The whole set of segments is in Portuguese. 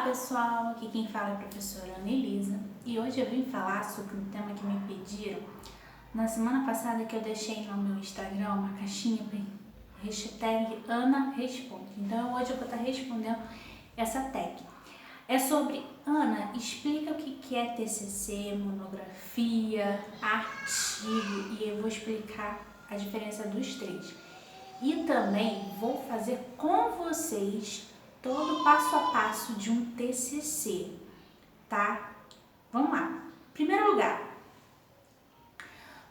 pessoal, aqui quem fala é a professora Ana Elisa e hoje eu vim falar sobre um tema que me pediram na semana passada, que eu deixei no meu Instagram uma caixinha para hashtag Ana Responde. Então hoje eu vou estar respondendo essa tag. É sobre: Ana, explica o que é TCC, monografia, artigo, e eu vou explicar a diferença dos três. E também vou fazer com vocês todo o passo a passo de um TCC, tá? Vamos lá. Em primeiro lugar,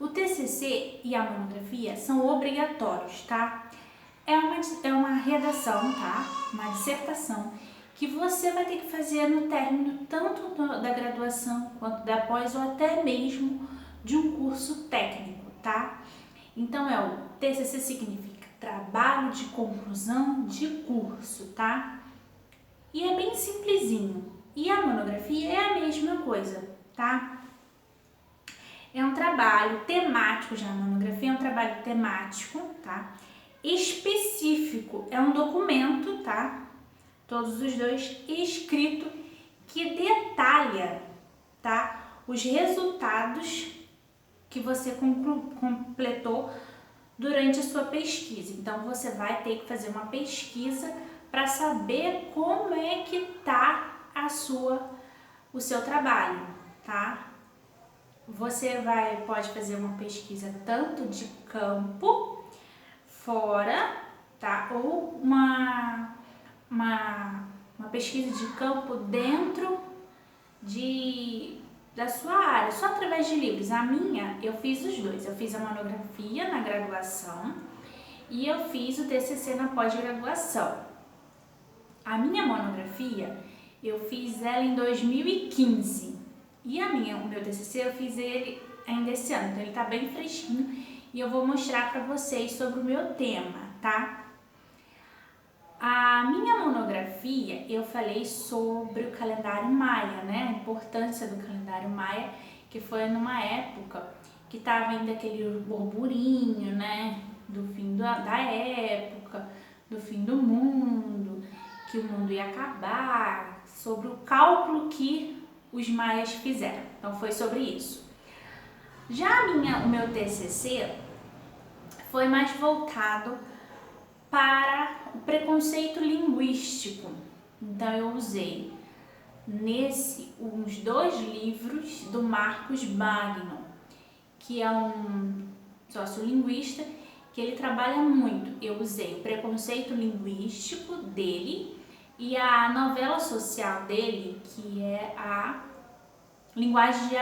o TCC e a monografia são obrigatórios, tá? É uma redação, tá? Uma dissertação que você vai ter que fazer no término tanto da graduação quanto da pós ou até mesmo de um curso técnico, tá? Então o TCC significa trabalho de conclusão de curso, tá? E é bem simplesinho. E a monografia é a mesma coisa, tá? É um trabalho temático, já a monografia é um trabalho temático, tá? Específico, é um documento, tá? Todos os dois escrito, que detalha, tá? Os resultados que você completou durante a sua pesquisa. Então você vai ter que fazer uma pesquisa para saber como é que tá o seu trabalho, tá? Você pode fazer uma pesquisa tanto de campo, fora, tá? Ou uma pesquisa de campo dentro da sua área, só através de livros. A minha, eu fiz os dois. Eu fiz a monografia na graduação e eu fiz o TCC na pós-graduação. A minha monografia, eu fiz ela em 2015 e o meu TCC eu fiz ele ainda esse ano, então ele tá bem fresquinho e eu vou mostrar para vocês sobre o meu tema, tá? A minha monografia, eu falei sobre o calendário maia, né? A importância do calendário maia, que foi numa época que tava ainda aquele burburinho, né? Do fim da época, do fim do mundo, que o mundo ia acabar, sobre o cálculo que os maias fizeram. Então foi sobre isso. Já o meu TCC foi mais voltado para o preconceito linguístico. Então eu usei uns 2 livros do Marcos Magno, que é um sociolinguista que ele trabalha muito. Eu usei o preconceito linguístico dele e a novela social dele, que é a linguagem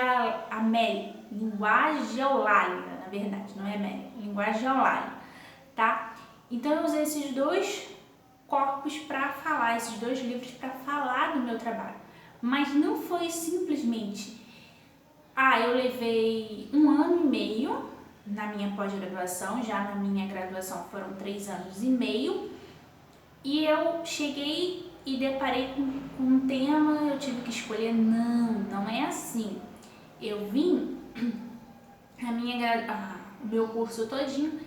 eulália, na verdade, não é Amélia, linguagem eulália, tá? Então eu usei esses 2 corpos para falar, esses 2 livros para falar do meu trabalho. Mas não foi simplesmente, eu levei 1 ano e meio na minha pós-graduação, já na minha graduação foram 3 anos e meio, e eu cheguei e deparei com um tema, eu tive que escolher. Não é assim. Eu vim o meu curso todinho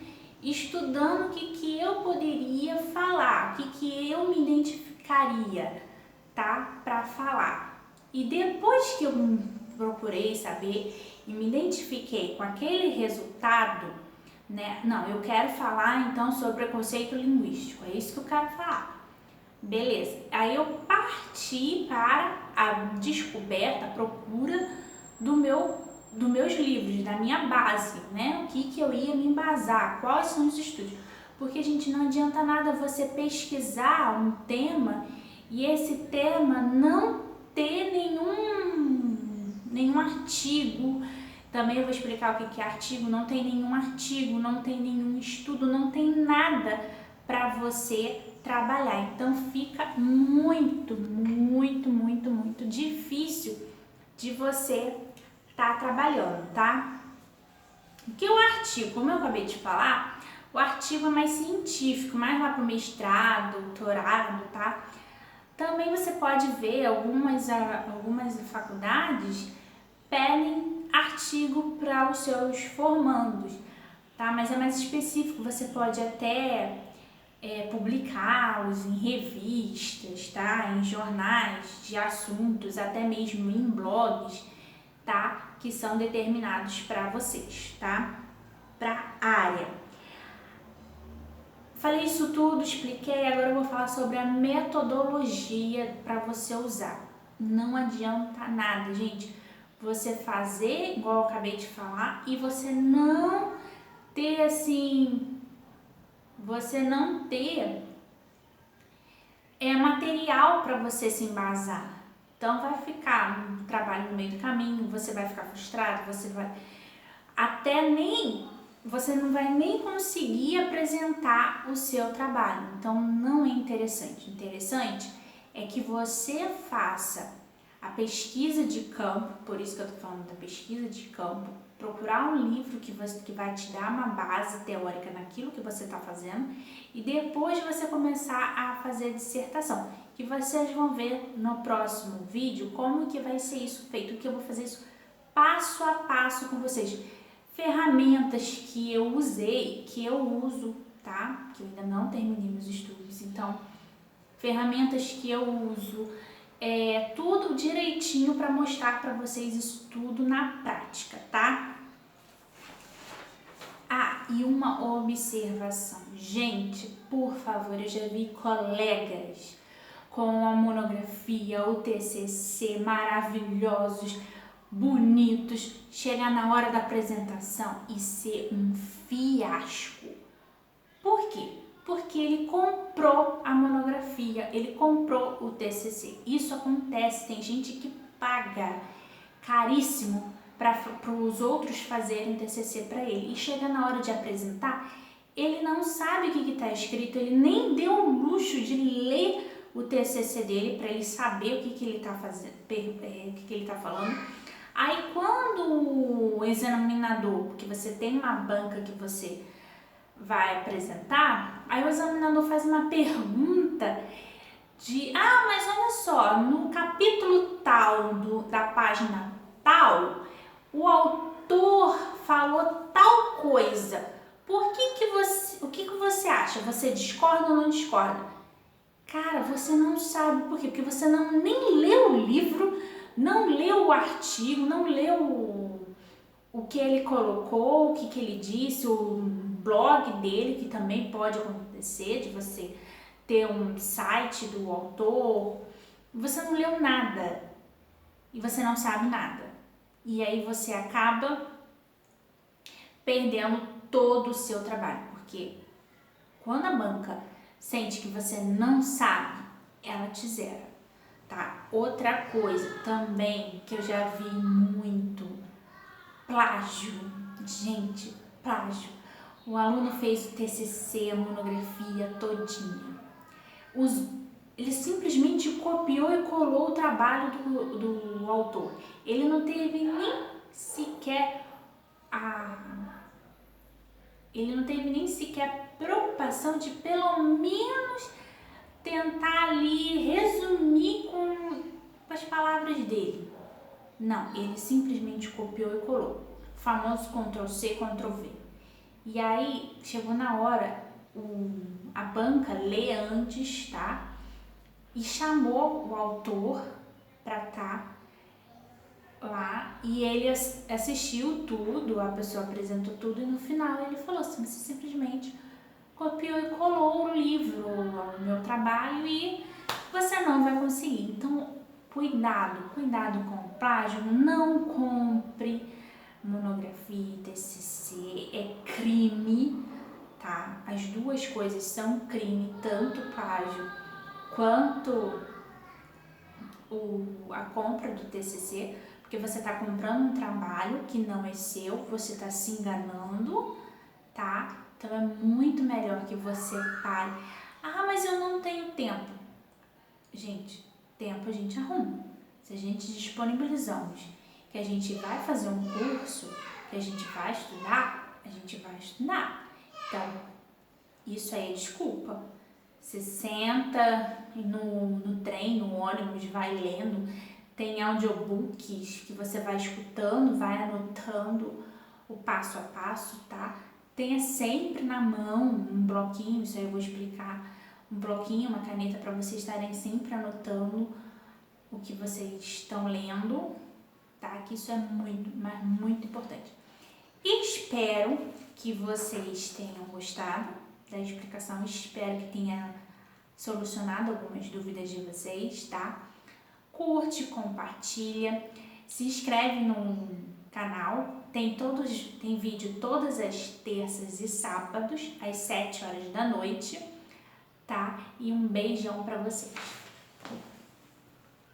estudando o que eu poderia falar, o que eu me identificaria, tá? Para falar. E depois que eu procurei saber e me identifiquei com aquele resultado, né? Não, eu quero falar então sobre preconceito linguístico, é isso que eu quero falar. Beleza, aí eu parti para a descoberta, a procura dos meus livros, da minha base, né? O que eu ia me embasar, quais são os estudos. Porque, gente, não adianta nada você pesquisar um tema e esse tema não ter nenhum artigo. Também eu vou explicar o que é artigo. Não tem nenhum artigo, não tem nenhum estudo, não tem nada para você trabalhar. Então fica muito difícil de você estar trabalhando, tá? Porque o artigo, como eu acabei de falar, o artigo é mais científico, mais lá para o mestrado, doutorado, tá? Também você pode ver algumas faculdades pedem artigo para os seus formandos, tá? Mas é mais específico, você pode até publicá-los em revistas, tá? Em jornais de assuntos, até mesmo em blogs, tá? Que são determinados para vocês, tá? Para a área. Falei isso tudo, expliquei, agora eu vou falar sobre a metodologia para você usar. Não adianta nada, gente, você fazer igual eu acabei de falar e você não ter assim, material para você se embasar. Então vai ficar um trabalho no meio do caminho, você vai ficar frustrado, você não vai nem conseguir apresentar o seu trabalho. Então não é interessante. Interessante é que você faça a pesquisa de campo, por isso que eu tô falando da pesquisa de campo, procurar um livro que vai te dar uma base teórica naquilo que você está fazendo e depois você começar a fazer a dissertação, que vocês vão ver no próximo vídeo como que vai ser isso feito, que eu vou fazer isso passo a passo com vocês. Ferramentas que eu usei, que eu uso, tá? Que eu ainda não terminei meus estudos, então ferramentas que eu uso, tudo direitinho para mostrar para vocês isso tudo na prática, tá? Ah, e uma observação. Gente, por favor, eu já vi colegas com a monografia, o TCC, maravilhosos, bonitos, chegar na hora da apresentação e ser um fiasco. Por quê? Porque ele comprou a monografia, ele comprou o TCC. Isso acontece, tem gente que paga caríssimo para os outros fazerem TCC para ele. E chega na hora de apresentar, ele não sabe o que está escrito, ele nem deu o luxo de ler o TCC dele para ele saber o que ele está fazendo, o que ele está falando. Aí quando o examinador, porque você tem uma banca que você vai apresentar, aí o examinador faz uma pergunta de, mas olha só, no capítulo tal da página tal, o autor falou tal coisa. O que você acha? Você discorda ou não discorda? Cara, você não sabe por quê? Porque você nem leu o livro, não leu o artigo, não leu o que ele colocou, o que ele disse, o blog dele, que também pode acontecer, de você ter um site do autor. Você não leu nada e você não sabe nada. E aí você acaba perdendo todo o seu trabalho, porque quando a banca sente que você não sabe, ela te zera, tá? Outra coisa também que eu já vi muito, plágio. Gente, plágio. O aluno fez o TCC, a monografia todinha. Ele simplesmente copiou e colou o trabalho do autor. Ele não teve nem sequer preocupação de pelo menos tentar ali resumir com as palavras dele. Não, ele simplesmente copiou e colou. O famoso Ctrl+C, Ctrl+V. E aí, chegou na hora, a banca lê antes, tá? E chamou o autor para estar lá. E ele assistiu tudo, a pessoa apresentou tudo. E no final ele falou assim, você simplesmente copiou e colou o livro, o meu trabalho, e você não vai conseguir. Então, cuidado com o plágio, não compre monografia, TCC, é crime, tá? As duas coisas são crime, tanto o plágio quanto a compra do TCC, porque você está comprando um trabalho que não é seu, você está se enganando, tá? Então é muito melhor que você pare. Mas eu não tenho tempo. Gente, tempo a gente arruma. Se a gente disponibilizamos que a gente vai fazer um curso, que a gente vai estudar, a gente vai estudar. Então, isso aí é desculpa. Você senta no trem, no ônibus, vai lendo, tem audiobooks que você vai escutando, vai anotando o passo a passo, tá? Tenha sempre na mão um bloquinho, isso aí eu vou explicar, um bloquinho, uma caneta para vocês estarem sempre anotando o que vocês estão lendo, tá? Que isso é muito, mas muito importante. Espero que vocês tenham gostado da explicação, espero que tenha solucionado algumas dúvidas de vocês, tá? Curte, compartilha, se inscreve no canal, tem vídeo todas as terças e sábados, às 7 horas da noite, tá? E um beijão pra vocês.